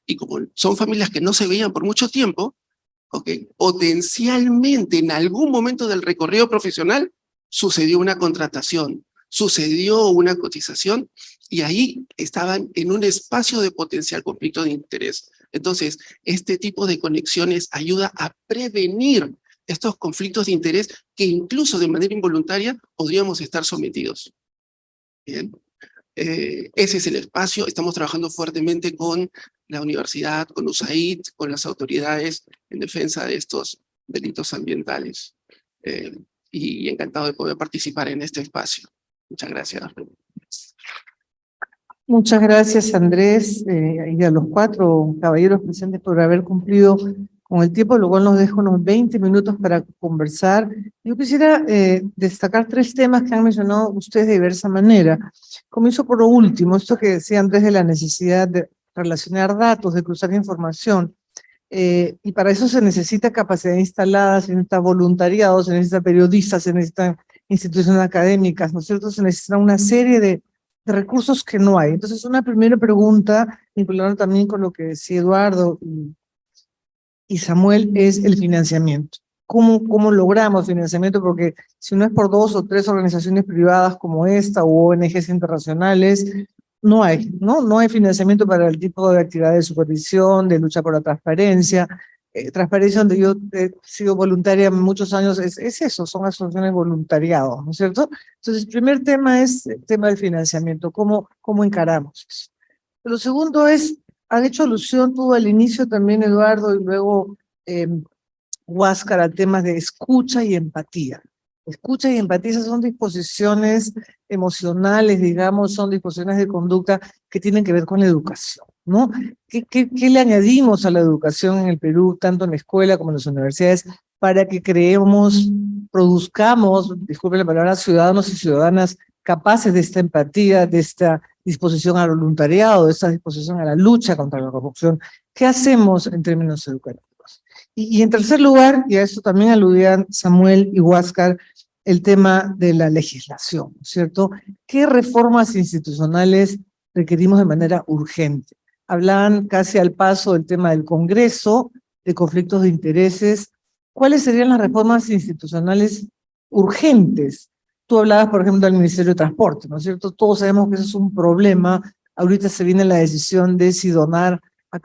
y como son familias que no se veían por mucho tiempo, potencialmente en algún momento del recorrido profesional sucedió una contratación, sucedió una cotización, y ahí estaban en un espacio de potencial conflicto de interés. Entonces, este tipo de conexiones ayuda a prevenir estos conflictos de interés que incluso de manera involuntaria podríamos estar sometidos. Bien. Ese es el espacio. Estamos trabajando fuertemente con la universidad, con USAID, con las autoridades en defensa de estos delitos ambientales. Y encantado de poder participar en este espacio. Muchas gracias. Muchas gracias, Andrés, y a los 4 caballeros presentes por haber cumplido con el tiempo, lo cual nos deja unos 20 minutos para conversar. Yo quisiera destacar 3 temas que han mencionado ustedes de diversa manera. Comienzo por lo último, esto que decía Andrés de la necesidad de relacionar datos, de cruzar información. Y para eso se necesita capacidad instalada, se necesita voluntariado, se necesita periodistas, se necesitan instituciones académicas, ¿no es cierto? Se necesita una serie de recursos que no hay. Entonces, una primera pregunta, vinculada también con lo que decía Eduardo y Samuel, es el financiamiento. ¿Cómo logramos financiamiento? Porque si no es por 2 o 3 organizaciones privadas como esta o ONGs internacionales, no hay financiamiento para el tipo de actividad de supervisión, de lucha por la transparencia. Transparencia, donde yo he sido voluntaria muchos años, es eso, son asociaciones de voluntariado, ¿no es cierto? Entonces, el primer tema es el tema del financiamiento, cómo encaramos eso. Lo segundo es, han hecho alusión tú al inicio también, Eduardo, y luego Huáscar, al tema de escucha y empatía. Escucha y empatía, esas son disposiciones emocionales, digamos, son disposiciones de conducta que tienen que ver con la educación, ¿no? ¿Qué le añadimos a la educación en el Perú, tanto en la escuela como en las universidades, para que produzcamos, disculpen la palabra, ciudadanos y ciudadanas capaces de esta empatía, de esta disposición al voluntariado, de esta disposición a la lucha contra la corrupción? ¿Qué hacemos en términos educativos? Y en tercer lugar, y a esto también aludían Samuel y Huáscar, el tema de la legislación, ¿cierto? ¿Qué reformas institucionales requerimos de manera urgente? hablaban casi al paso del tema del Congreso, de conflictos de intereses. ¿Cuáles serían las reformas institucionales urgentes? Tú hablabas, por ejemplo, del Ministerio de Transporte, ¿no es cierto? Todos sabemos que eso es un problema. Ahorita se viene la decisión de si donar a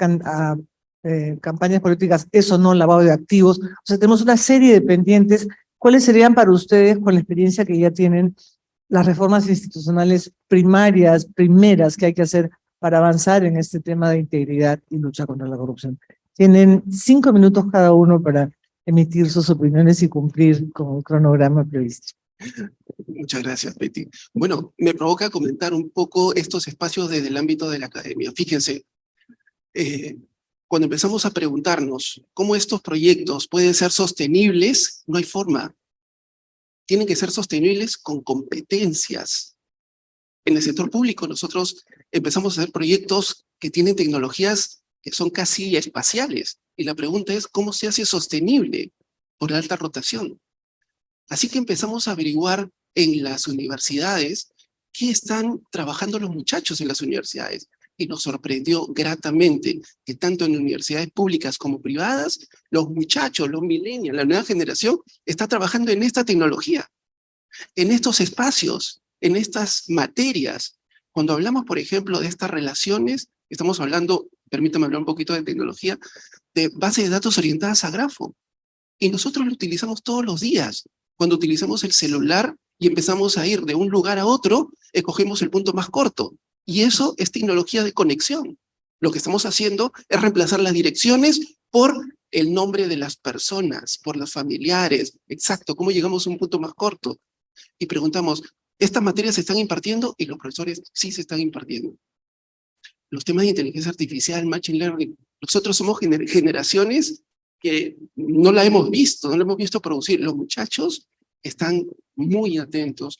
campañas políticas es o no lavado de activos. O sea, tenemos una serie de pendientes. ¿Cuáles serían para ustedes, con la experiencia que ya tienen, las reformas institucionales primarias, primeras que hay que hacer para avanzar en este tema de integridad y lucha contra la corrupción? Tienen 5 minutos cada uno para emitir sus opiniones y cumplir con el cronograma previsto. Muchas gracias, Betty. Bueno, me provoca comentar un poco estos espacios desde el ámbito de la academia. Fíjense, cuando empezamos a preguntarnos cómo estos proyectos pueden ser sostenibles, no hay forma. Tienen que ser sostenibles con competencias. En el sector público nosotros empezamos a hacer proyectos que tienen tecnologías que son casi espaciales. Y la pregunta es, ¿cómo se hace sostenible por alta rotación? Así que empezamos a averiguar en las universidades qué están trabajando los muchachos en las universidades. Y nos sorprendió gratamente que tanto en universidades públicas como privadas, los muchachos, los millennials, la nueva generación, está trabajando en esta tecnología, en estos espacios, en estas materias. Cuando hablamos, por ejemplo, de estas relaciones, estamos hablando, permítame hablar un poquito de tecnología, de bases de datos orientadas a grafo. Y nosotros lo utilizamos todos los días. Cuando utilizamos el celular y empezamos a ir de un lugar a otro, escogemos el punto más corto. Y eso es tecnología de conexión. Lo que estamos haciendo es reemplazar las direcciones por el nombre de las personas, por los familiares. Exacto, ¿cómo llegamos a un punto más corto? Y preguntamos, ¿estas materias se están impartiendo? Y los profesores sí se están impartiendo. Los temas de inteligencia artificial, machine learning, nosotros somos generaciones que no la hemos visto, no la hemos visto producir. Los muchachos están muy atentos.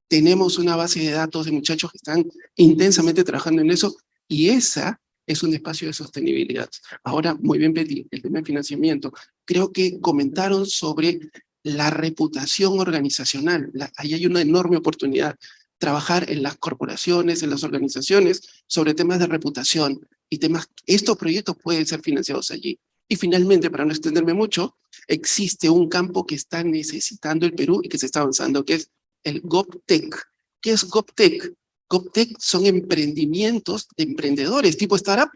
Tenemos una base de datos de muchachos que están intensamente trabajando en eso, y esa es un espacio de sostenibilidad. Ahora, muy bien, Betty, el tema de financiamiento. Creo que comentaron sobre la reputación organizacional. Ahí hay una enorme oportunidad. Trabajar en las corporaciones, en las organizaciones, sobre temas de reputación y temas. Estos proyectos pueden ser financiados allí. Y finalmente, para no extenderme mucho, existe un campo que está necesitando el Perú y que se está avanzando, que es el GovTech. ¿Qué es GovTech? GovTech son emprendimientos de emprendedores tipo startup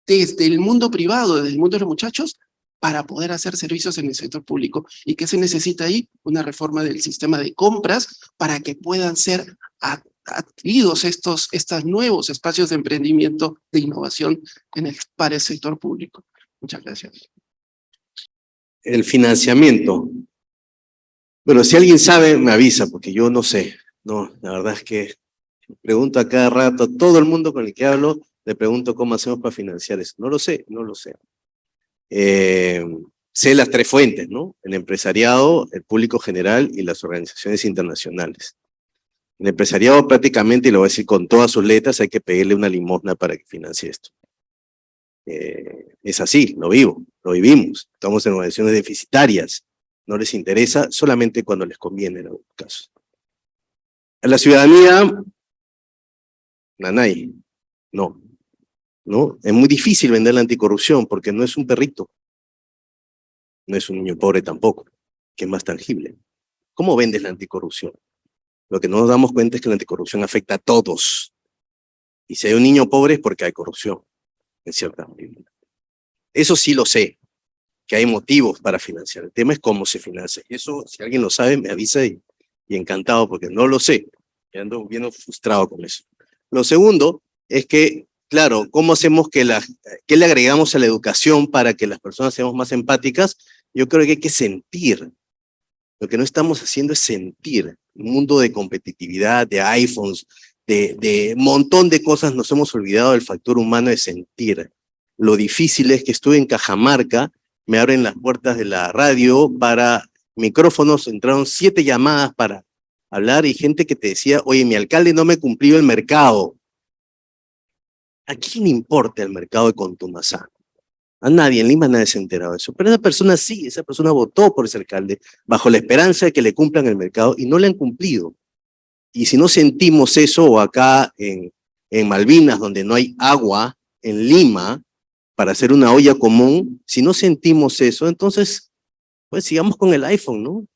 desde el mundo privado, desde el mundo de los muchachos, para poder hacer servicios en el sector público. ¿Y qué se necesita ahí? Una reforma del sistema de compras para que puedan ser adquiridos estos nuevos espacios de emprendimiento, de innovación para el sector público. Muchas gracias. El financiamiento. Bueno, si alguien sabe, me avisa, porque yo no sé. No, la verdad es que pregunto a cada rato, a todo el mundo con el que hablo, le pregunto cómo hacemos para financiar eso. No lo sé, no lo sé. Sé las 3 fuentes, ¿no? El empresariado, el público general y las organizaciones internacionales. El empresariado prácticamente, y lo voy a decir con todas sus letras, hay que pedirle una limosna para que financie esto. Es así, lo vivimos. Estamos en organizaciones deficitarias. No les interesa solamente cuando les conviene en algún caso. A la ciudadanía, nanay, no. Es muy difícil vender la anticorrupción porque no es un perrito. No es un niño pobre tampoco, que es más tangible. ¿Cómo vendes la anticorrupción? Lo que no nos damos cuenta es que la anticorrupción afecta a todos. Y si hay un niño pobre es porque hay corrupción, en cierta medida. Eso sí lo sé, que hay motivos para financiar. El tema es cómo se financia. Y eso, si alguien lo sabe, me avisa y encantado, porque no lo sé. Y ando bien frustrado con eso. Lo segundo es que, claro, ¿cómo hacemos qué le agregamos a la educación para que las personas seamos más empáticas? Yo creo que hay que sentir. Lo que no estamos haciendo es sentir. Un mundo de competitividad, de iPhones, de un montón de cosas, nos hemos olvidado del factor humano de sentir. Lo difícil es que estuve en Cajamarca, me abren las puertas de la radio para micrófonos, entraron 7 llamadas para hablar y gente que te decía, oye, mi alcalde no me cumplió el mercado. ¿A quién importa el mercado de Contumazán? A nadie, en Lima nadie se ha enterado de eso. Pero esa persona sí, esa persona votó por ese alcalde bajo la esperanza de que le cumplan el mercado y no le han cumplido. Y si no sentimos eso, o acá en Malvinas, donde no hay agua, en Lima para hacer una olla común, si no sentimos eso, entonces, pues sigamos con el iPhone, ¿no?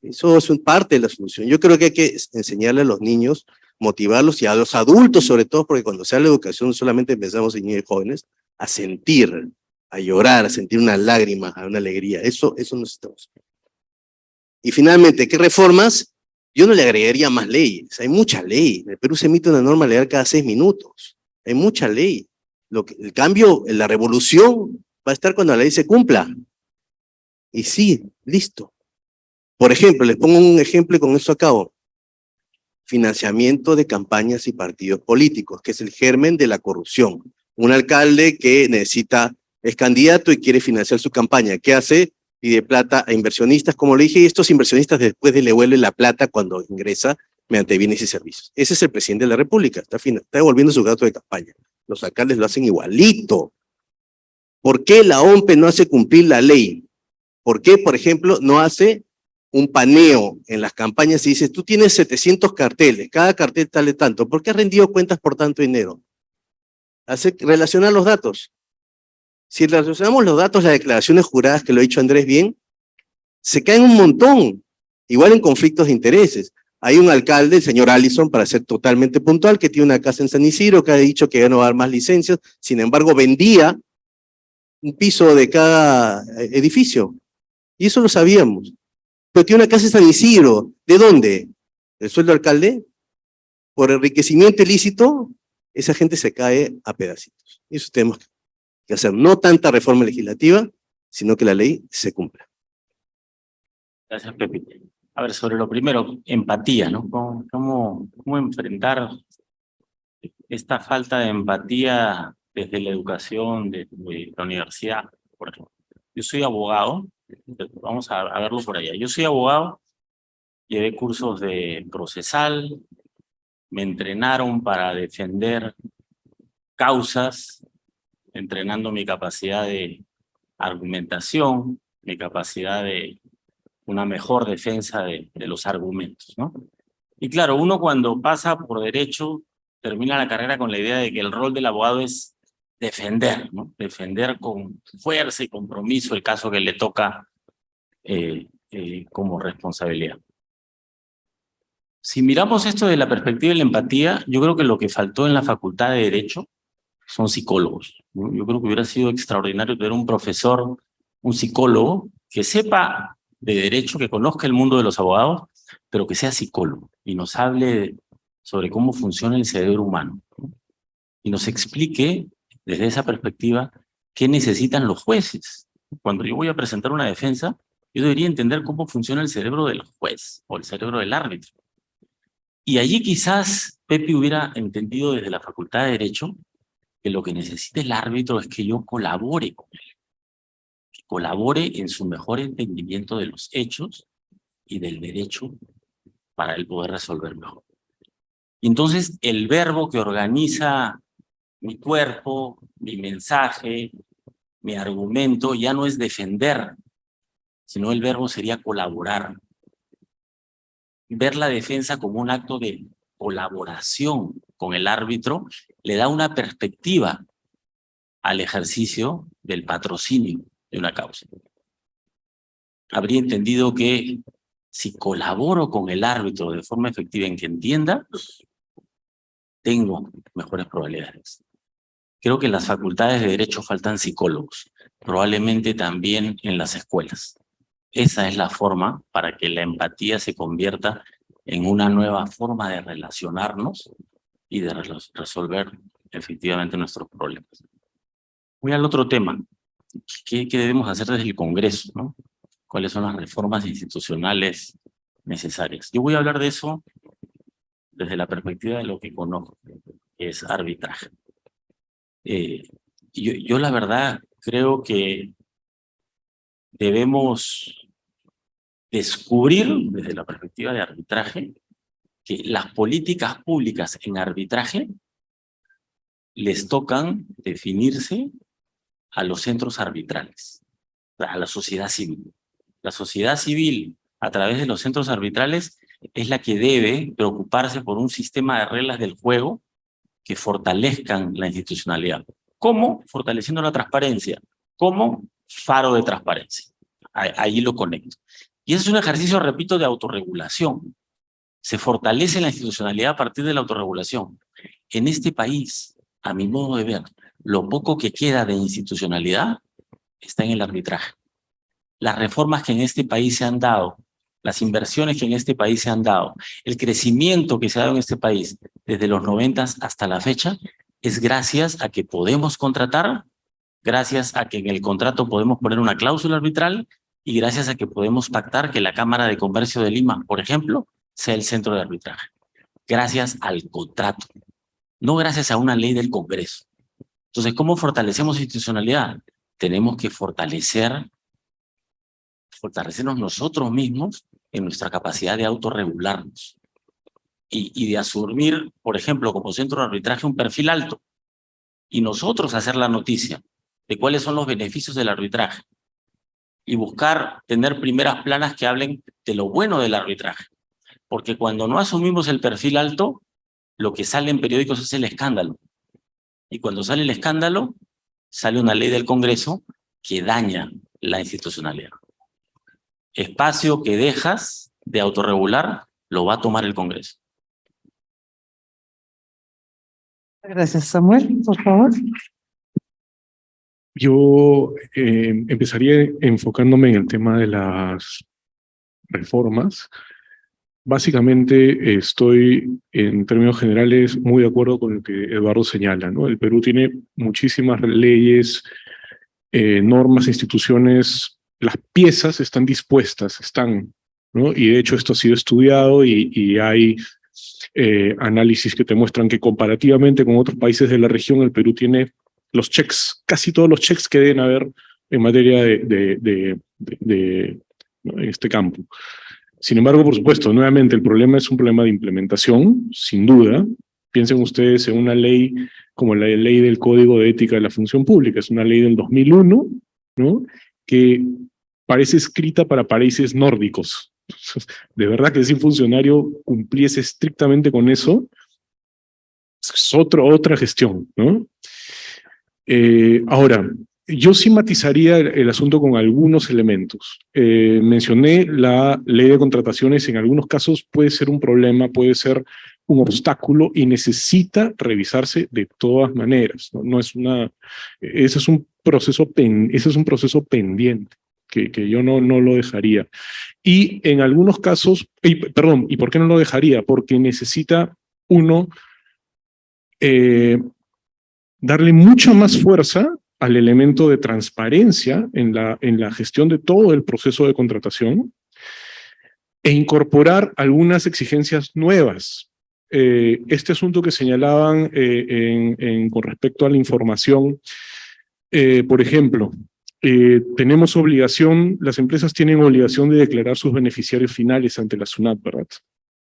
Eso es parte de la solución. Yo creo que hay que enseñarle a los niños, motivarlos y a los adultos sobre todo, porque cuando se habla de educación solamente pensamos en niños y jóvenes, a sentir, a llorar, a sentir una lágrima, a una alegría. Eso necesitamos. Y finalmente, ¿qué reformas? Yo no le agregaría más leyes. Hay mucha ley. En el Perú se emite una norma legal cada 6 minutos. Hay mucha ley. El cambio, la revolución va a estar cuando la ley se cumpla. Y sí, listo. Por ejemplo, les pongo un ejemplo y con eso acabo. Financiamiento de campañas y partidos políticos, que es el germen de la corrupción. Un alcalde que es candidato y quiere financiar su campaña. ¿Qué hace? Pide plata a inversionistas, como le dije, y estos inversionistas después le devuelven la plata cuando ingresa mediante bienes y servicios. Ese es el presidente de la República, está devolviendo su gasto de campaña. Los alcaldes lo hacen igualito. ¿Por qué la OMPE no hace cumplir la ley? ¿Por qué, por ejemplo, no hace un paneo en las campañas y dice, tú tienes 700 carteles, cada cartel vale tanto, ¿por qué has rendido cuentas por tanto dinero? Relacionar los datos. Si relacionamos los datos, las declaraciones juradas, que lo ha dicho Andrés bien, se caen un montón, igual en conflictos de intereses. Hay un alcalde, el señor Allison, para ser totalmente puntual, que tiene una casa en San Isidro, que ha dicho que ya no va a dar más licencias, sin embargo vendía un piso de cada edificio, y eso lo sabíamos. Pero tiene una casa en San Isidro, ¿de dónde? ¿El sueldo del alcalde? Por enriquecimiento ilícito, esa gente se cae a pedacitos. Y eso tenemos que hacer, no tanta reforma legislativa, sino que la ley se cumpla. Gracias, Pepe. A ver, sobre lo primero, empatía, ¿no? ¿Cómo enfrentar esta falta de empatía desde la educación, desde la universidad? Por ejemplo, yo soy abogado, vamos a verlo por allá. Yo soy abogado, llevé cursos de procesal, me entrenaron para defender causas, entrenando mi capacidad de argumentación, mi capacidad de una mejor defensa de los argumentos, ¿no? Y claro, uno cuando pasa por derecho, termina la carrera con la idea de que el rol del abogado es defender, ¿no? Defender con fuerza y compromiso el caso que le toca como responsabilidad. Si miramos esto de la perspectiva de la empatía, yo creo que lo que faltó en la Facultad de Derecho son psicólogos, ¿no? Yo creo que hubiera sido extraordinario tener un profesor, un psicólogo, que sepa de derecho, que conozca el mundo de los abogados, pero que sea psicólogo y nos hable sobre cómo funciona el cerebro humano, ¿no? Y nos explique desde esa perspectiva qué necesitan los jueces. Cuando yo voy a presentar una defensa, yo debería entender cómo funciona el cerebro del juez o el cerebro del árbitro. Y allí quizás Pepe hubiera entendido desde la Facultad de Derecho que lo que necesita el árbitro es que yo colabore con él, que colabore en su mejor entendimiento de los hechos y del derecho para él poder resolver mejor. Y entonces el verbo que organiza mi cuerpo, mi mensaje, mi argumento, ya no es defender, sino el verbo sería colaborar. Ver la defensa como un acto de colaboración con el árbitro le da una perspectiva al ejercicio del patrocinio de una causa. Habría entendido que si colaboro con el árbitro de forma efectiva en que entienda, tengo mejores probabilidades. Creo que en las facultades de Derecho faltan psicólogos, probablemente también en las escuelas. Esa es la forma para que la empatía se convierta en una nueva forma de relacionarnos y de resolver efectivamente nuestros problemas. Voy al otro tema. ¿Qué debemos hacer desde el Congreso, ¿no? ¿Cuáles son las reformas institucionales necesarias? Yo voy a hablar de eso desde la perspectiva de lo que conozco, que es arbitraje. Yo la verdad creo que debemos descubrir desde la perspectiva de arbitraje que las políticas públicas en arbitraje les tocan definirse a los centros arbitrales, a la sociedad civil. La sociedad civil, a través de los centros arbitrales, es la que debe preocuparse por un sistema de reglas del juego que fortalezcan la institucionalidad. ¿Cómo? Fortaleciendo la transparencia. ¿Cómo? Faro de transparencia. Ahí lo conecto. Y ese es un ejercicio, repito, de autorregulación. Se fortalece la institucionalidad a partir de la autorregulación. En este país, a mi modo de ver, lo poco que queda de institucionalidad está en el arbitraje. Las reformas que en este país se han dado, las inversiones que en este país se han dado, el crecimiento que se ha dado en este país desde los 90 hasta la fecha, es gracias a que podemos contratar, gracias a que en el contrato podemos poner una cláusula arbitral y gracias a que podemos pactar que la Cámara de Comercio de Lima, por ejemplo, sea el centro de arbitraje. Gracias al contrato, no gracias a una ley del Congreso. Entonces, ¿cómo fortalecemos institucionalidad? Tenemos que fortalecernos nosotros mismos en nuestra capacidad de autorregularnos y de asumir, por ejemplo, como centro de arbitraje un perfil alto y nosotros hacer la noticia de cuáles son los beneficios del arbitraje y buscar tener primeras planas que hablen de lo bueno del arbitraje. Porque cuando no asumimos el perfil alto, lo que sale en periódicos es el escándalo. Y cuando sale el escándalo, sale una ley del Congreso que daña la institucionalidad. Espacio que dejas de autorregular lo va a tomar el Congreso. Gracias, Samuel, por favor. Yo empezaría enfocándome en el tema de las reformas. Básicamente estoy, en términos generales, muy de acuerdo con lo que Eduardo señala, ¿no? El Perú tiene muchísimas leyes, normas, instituciones, las piezas están dispuestas, ¿no? Y de hecho esto ha sido estudiado y hay análisis que te muestran que comparativamente con otros países de la región, el Perú tiene los checks, casi todos los checks que deben haber en materia ¿no? en este campo. Sin embargo, por supuesto, nuevamente el problema es un problema de implementación, sin duda. Piensen ustedes en una ley como la ley del Código de Ética de la Función Pública, es una ley del 2001, ¿no? Que parece escrita para países nórdicos. De verdad que si un funcionario cumpliese estrictamente con eso, es otra gestión, ¿no? Ahora, yo sí matizaría el asunto con algunos elementos. Mencioné la ley de contrataciones, en algunos casos puede ser un problema, puede ser un obstáculo y necesita revisarse de todas maneras. No es ese es un proceso pendiente que yo no lo dejaría. Y en algunos casos, perdón, ¿y por qué no lo dejaría? Porque necesita uno darle mucha más fuerza al elemento de transparencia en la gestión de todo el proceso de contratación e incorporar algunas exigencias nuevas. Este asunto que señalaban con respecto a la información, por ejemplo, tenemos obligación, las empresas tienen obligación de declarar sus beneficiarios finales ante la SUNAT, ¿verdad?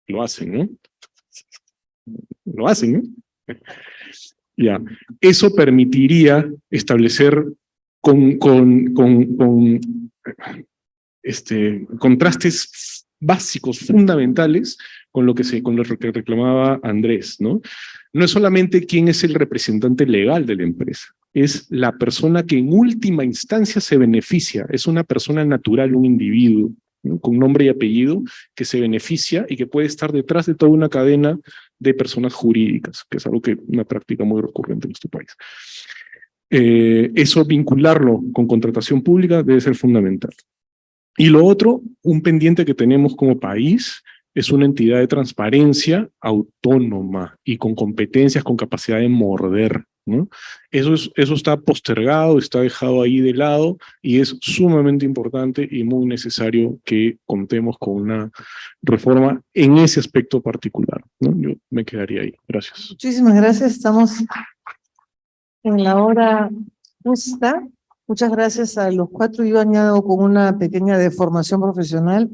Lo hacen, ¿no? Lo hacen, ¿no? Ya, eso permitiría establecer contrastes básicos, fundamentales, con lo que reclamaba Andrés, ¿no? No es solamente quién es el representante legal de la empresa, es la persona que en última instancia se beneficia, es una persona natural, un individuo, ¿no? Con nombre y apellido, que se beneficia y que puede estar detrás de toda una cadena de personas jurídicas, que es una práctica muy recurrente en nuestro país. Eso, vincularlo con contratación pública, debe ser fundamental. Y lo otro, un pendiente que tenemos como país, es una entidad de transparencia autónoma y con competencias, con capacidad de morder, ¿no? Eso está postergado, está dejado ahí de lado y es sumamente importante y muy necesario que contemos con una reforma en ese aspecto particular, ¿no? Yo me quedaría ahí. Gracias. Muchísimas gracias. Estamos en la hora justa. Muchas gracias a los cuatro. Yo añado con una pequeña deformación profesional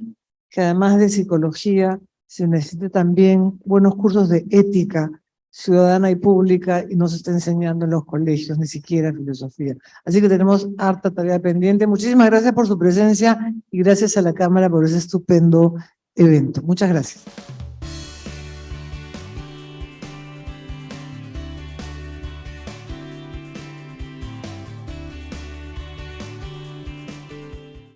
que además de psicología se necesita también buenos cursos de ética ciudadana y pública y no se está enseñando en los colegios, ni siquiera filosofía. Así que tenemos harta tarea pendiente. Muchísimas gracias por su presencia y gracias a la Cámara por ese estupendo evento. Muchas gracias.